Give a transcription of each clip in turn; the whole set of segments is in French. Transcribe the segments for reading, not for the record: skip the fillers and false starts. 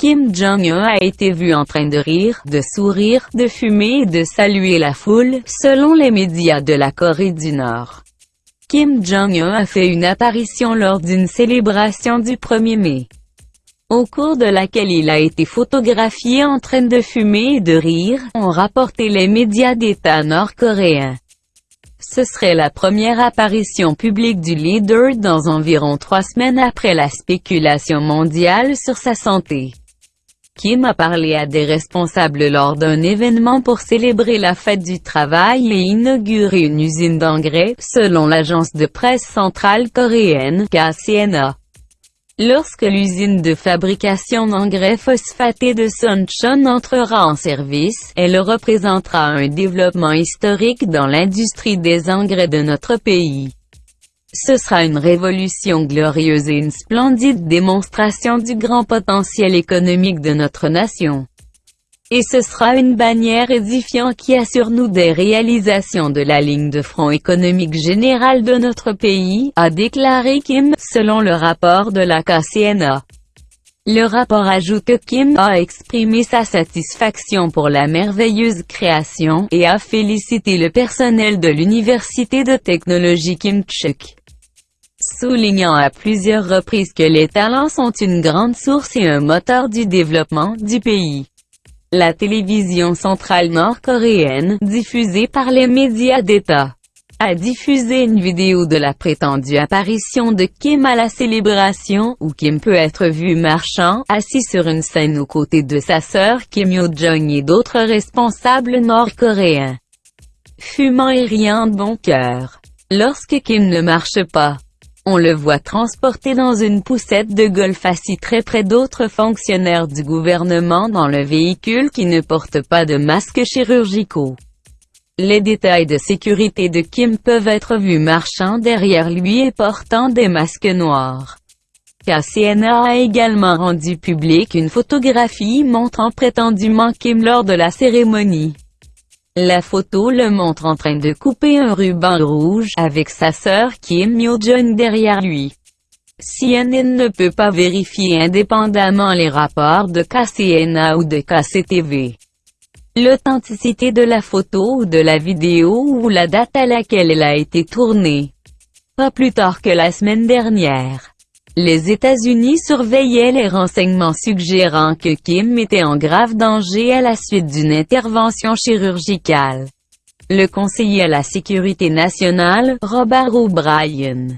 Kim Jong-un a été vu en train de rire, de sourire, de fumer et de saluer la foule, selon les médias de la Corée du Nord. Kim Jong-un a fait une apparition lors d'une célébration du 1er mai, au cours de laquelle il a été photographié en train de fumer et de rire, ont rapporté les médias d'État nord-coréens. Ce serait la première apparition publique du leader dans environ 3 semaines après la spéculation mondiale sur sa santé. Kim a parlé à des responsables lors d'un événement pour célébrer la fête du travail et inaugurer une usine d'engrais, selon l'agence de presse centrale coréenne, KCNA. Lorsque l'usine de fabrication d'engrais phosphatés de Suncheon entrera en service, elle représentera un développement historique dans l'industrie des engrais de notre pays. Ce sera une révolution glorieuse et une splendide démonstration du grand potentiel économique de notre nation. Et ce sera une bannière édifiante qui assure nous des réalisations de la ligne de front économique générale de notre pays, a déclaré Kim, selon le rapport de la KCNA. Le rapport ajoute que Kim a exprimé sa satisfaction pour la merveilleuse création, et a félicité le personnel de l'Université de technologie Kimchuk, soulignant à plusieurs reprises que les talents sont une grande source et un moteur du développement du pays. La télévision centrale nord-coréenne, diffusée par les médias d'État, a diffusé une vidéo de la prétendue apparition de Kim à la célébration, où Kim peut être vu marchant, assis sur une scène aux côtés de sa sœur Kim Yo-jong et d'autres responsables nord-coréens, fumant et riant de bon cœur. Lorsque Kim ne marche pas, on le voit transporté dans une poussette de golf assis très près d'autres fonctionnaires du gouvernement dans le véhicule qui ne portent pas de masques chirurgicaux. Les détails de sécurité de Kim peuvent être vus marchant derrière lui et portant des masques noirs. KCNA a également rendu publique une photographie montrant prétendument Kim lors de la cérémonie. La photo le montre en train de couper un ruban rouge, avec sa sœur Kim Yo-jong derrière lui. CNN ne peut pas vérifier indépendamment les rapports de KCNA ou de KCTV. L'authenticité de la photo ou de la vidéo ou la date à laquelle elle a été tournée. Pas plus tard que la semaine dernière, les États-Unis surveillaient les renseignements suggérant que Kim était en grave danger à la suite d'une intervention chirurgicale. Le conseiller à la sécurité nationale, Robert O'Brien,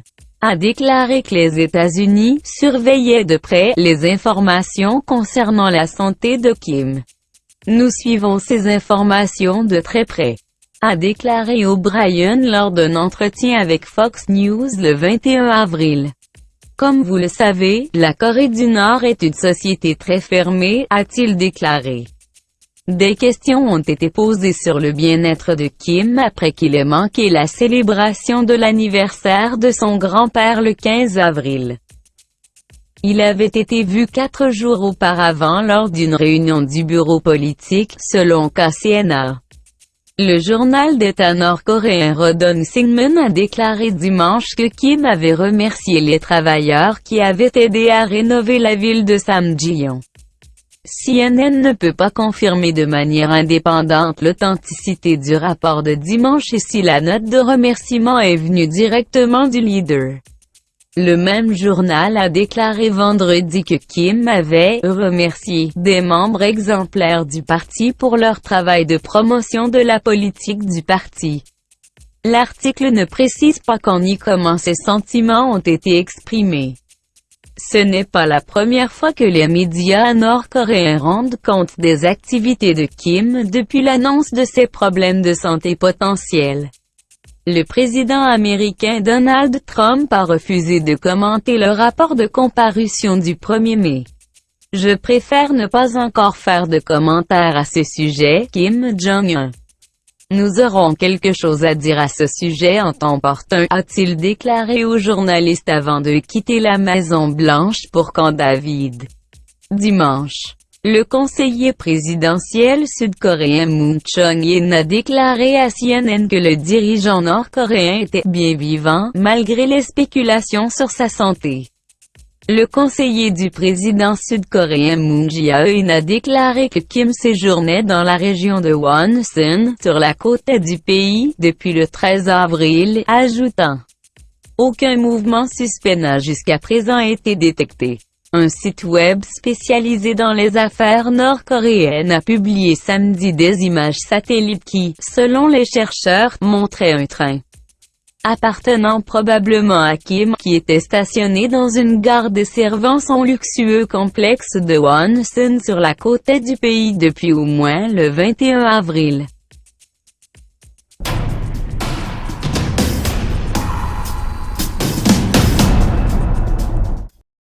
a déclaré que les États-Unis surveillaient de près les informations concernant la santé de Kim. Nous suivons ces informations de très près, a déclaré O'Brien lors d'un entretien avec Fox News le 21 avril. Comme vous le savez, la Corée du Nord est une société très fermée, a-t-il déclaré. Des questions ont été posées sur le bien-être de Kim après qu'il ait manqué la célébration de l'anniversaire de son grand-père le 15 avril. Il avait été vu 4 jours auparavant lors d'une réunion du bureau politique, selon KCNA. Le journal d'État nord-coréen Rodong Sinmun a déclaré dimanche que Kim avait remercié les travailleurs qui avaient aidé à rénover la ville de Samjiyon. CNN ne peut pas confirmer de manière indépendante l'authenticité du rapport de dimanche et si la note de remerciement est venue directement du leader. Le même journal a déclaré vendredi que Kim avait remercié des membres exemplaires du parti pour leur travail de promotion de la politique du parti. L'article ne précise pas quand ni comment ces sentiments ont été exprimés. Ce n'est pas la première fois que les médias nord-coréens rendent compte des activités de Kim depuis l'annonce de ses problèmes de santé potentiels. Le président américain Donald Trump a refusé de commenter le rapport de comparution du 1er mai. Je préfère ne pas encore faire de commentaires à ce sujet, Kim Jong-un. Nous aurons quelque chose à dire à ce sujet en temps opportun, a-t-il déclaré aux journalistes avant de quitter la Maison-Blanche pour Camp David. Dimanche, le conseiller présidentiel sud-coréen Moon Chong-in a déclaré à CNN que le dirigeant nord-coréen était bien vivant, malgré les spéculations sur sa santé. Le conseiller du président sud-coréen Moon Jae-in a déclaré que Kim séjournait dans la région de Wonsan, sur la côte est du pays, depuis le 13 avril, ajoutant « Aucun mouvement suspect n'a jusqu'à présent été détecté ». Un site web spécialisé dans les affaires nord-coréennes a publié samedi des images satellites qui, selon les chercheurs, montraient un train appartenant probablement à Kim, qui était stationné dans une gare desservant son luxueux complexe de Wonsan sur la côte est du pays depuis au moins le 21 avril.